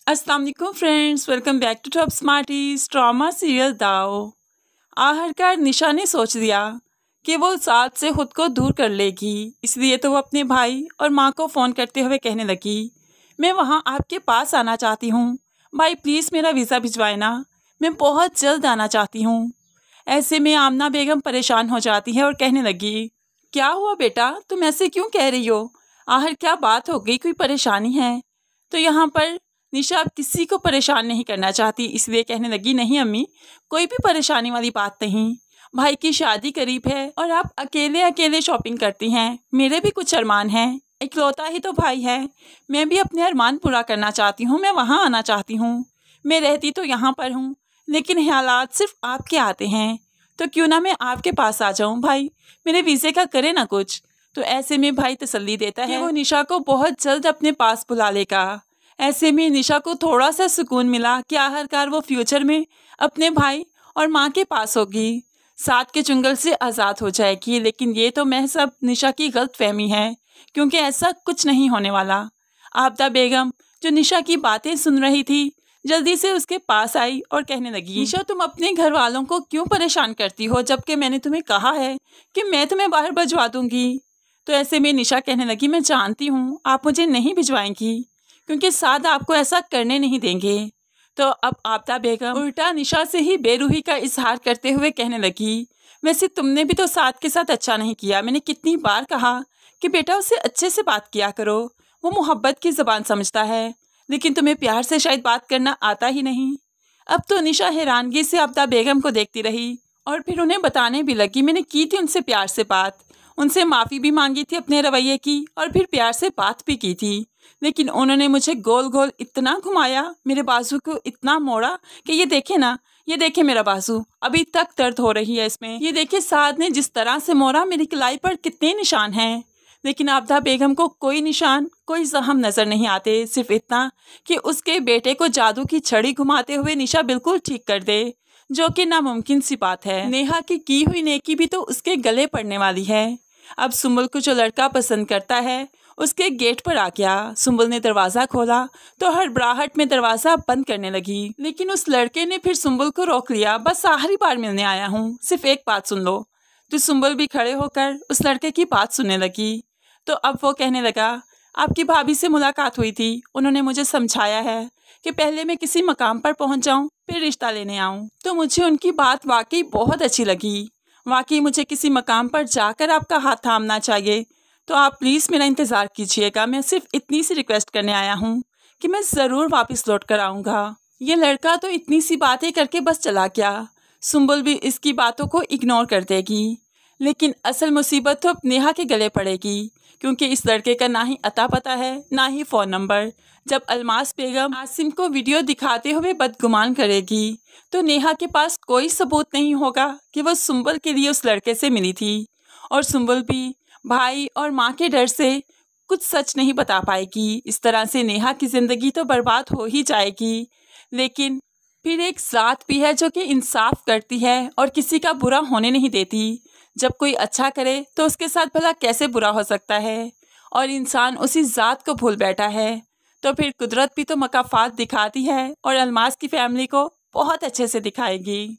अस्सलाम वालेकुम friends, welcome back to top smarties drama serial Daav. आखिरकार निशा ने सोच लिया कि वो साथ से खुद को दूर कर लेगी, इसलिए तो वो अपने भाई और माँ को फ़ोन करते हुए कहने लगी, मैं वहाँ आपके पास आना चाहती हूँ भाई, प्लीज़ मेरा वीज़ा भिजवाए ना, मैं बहुत जल्द आना चाहती हूँ। ऐसे में आमना बेगम परेशान हो जाती है और कहने लगी, क्या हुआ बेटा, तुम ऐसे क्यों कह रही हो, आखिर क्या बात हो गई, कोई परेशानी है? तो यहाँ पर निशा अब किसी को परेशान नहीं करना चाहती, इसलिए कहने लगी, नहीं अम्मी, कोई भी परेशानी वाली बात नहीं, भाई की शादी करीब है और आप अकेले अकेले शॉपिंग करती हैं, मेरे भी कुछ अरमान हैं, इकलौता ही तो भाई है, मैं भी अपने अरमान पूरा करना चाहती हूँ, मैं वहाँ आना चाहती हूँ। मैं रहती तो यहाँ पर हूँ, लेकिन हालात सिर्फ आपके आते हैं, तो क्यों ना मैं आपके पास आ जाऊँ भाई, मेरे वीज़े का करे ना कुछ। तो ऐसे में भाई तसल्ली देता है वो निशा को बहुत जल्द अपने पास बुला लेगा। ऐसे में निशा को थोड़ा सा सुकून मिला कि आखिरकार वो फ्यूचर में अपने भाई और माँ के पास होगी, साथ के चुंगल से आज़ाद हो जाएगी। लेकिन ये तो महज अब निशा की गलतफहमी है, क्योंकि ऐसा कुछ नहीं होने वाला। आबदा बेगम जो निशा की बातें सुन रही थी, जल्दी से उसके पास आई और कहने लगी, निशा तुम अपने घर वालों को क्यों परेशान करती हो, जबकि मैंने तुम्हें कहा है कि मैं तुम्हें बाहर भिजवा दूंगी। तो ऐसे में निशा कहने लगी, मैं जानती हूँ आप मुझे नहीं भिजवाएंगी, क्योंकि साद आपको ऐसा करने नहीं देंगे। तो अब आबदा बेगम उल्टा निशा से ही बेरूही का इजहार करते हुए कहने लगी, वैसे तुमने भी तो साद के साथ अच्छा नहीं किया, मैंने कितनी बार कहा कि बेटा उससे अच्छे से बात किया करो, वो मोहब्बत की ज़बान समझता है, लेकिन तुम्हें प्यार से शायद बात करना आता ही नहीं। अब तो निशा हैरानगी से आबदा बेगम को देखती रही और फिर उन्हें बताने भी लगी, मैंने की थी उनसे प्यार से बात, उनसे माफ़ी भी मांगी थी अपने रवैये की और फिर प्यार से बात भी की थी, लेकिन उन्होंने मुझे गोल गोल इतना घुमाया, मेरे बाजू को इतना मोड़ा कि ये देखे ना, ये देखे मेरा बाजू अभी तक दर्द हो रही है इसमें, ये देखे साद ने जिस तरह से मोड़ा, मेरी कलाई पर कितने निशान हैं। लेकिन आबदा बेगम को कोई निशान, कोई जख्म नज़र नहीं आते, सिर्फ इतना कि उसके बेटे को जादू की छड़ी घुमाते हुए निशा बिल्कुल ठीक कर दे, जो कि नामुमकिन सी बात है। नेहा की हुई नेकी भी तो उसके गले पड़ने वाली है। अब सुंबल को जो लड़का पसंद करता है उसके गेट पर आ गया। सुंबल ने दरवाज़ा खोला तो हड़बड़ाहट में दरवाज़ा बंद करने लगी, लेकिन उस लड़के ने फिर सुंबल को रोक लिया, बस आखिरी बार मिलने आया हूँ, सिर्फ एक बात सुन लो। तो सुंबल भी खड़े होकर उस लड़के की बात सुनने लगी। तो अब वो कहने लगा, आपकी भाभी से मुलाकात हुई थी, उन्होंने मुझे समझाया है कि पहले मैं किसी मकाम पर पहुँच जाऊँ फिर रिश्ता लेने आऊँ। तो मुझे उनकी बात वाकई बहुत अच्छी लगी, वाकई मुझे किसी मकाम पर जाकर आपका हाथ थामना चाहिए, तो आप प्लीज़ मेरा इंतज़ार कीजिएगा, मैं सिर्फ इतनी सी रिक्वेस्ट करने आया हूँ कि मैं ज़रूर वापस लौट कर आऊँगा। ये लड़का तो इतनी सी बातें करके बस चला गया, सुंबल भी इसकी बातों को इग्नोर कर देगी, लेकिन असल मुसीबत तो अब नेहा के गले पड़ेगी, क्योंकि इस लड़के का ना ही अता पता है ना ही फ़ोन नंबर। जब अलमास बेगम आसिम को वीडियो दिखाते हुए बदगुमान करेगी तो नेहा के पास कोई सबूत नहीं होगा कि वह सुंबल के लिए उस लड़के से मिली थी, और सुंबल भी भाई और माँ के डर से कुछ सच नहीं बता पाएगी। इस तरह से नेहा की ज़िंदगी तो बर्बाद हो ही जाएगी। लेकिन फिर एक ज़ात भी है जो कि इंसाफ करती है और किसी का बुरा होने नहीं देती। जब कोई अच्छा करे तो उसके साथ भला कैसे बुरा हो सकता है, और इंसान उसी ज़ात को भूल बैठा है। तो फिर कुदरत भी तो मकाफात दिखाती है और अलमास की फैमिली को बहुत अच्छे से दिखाएगी।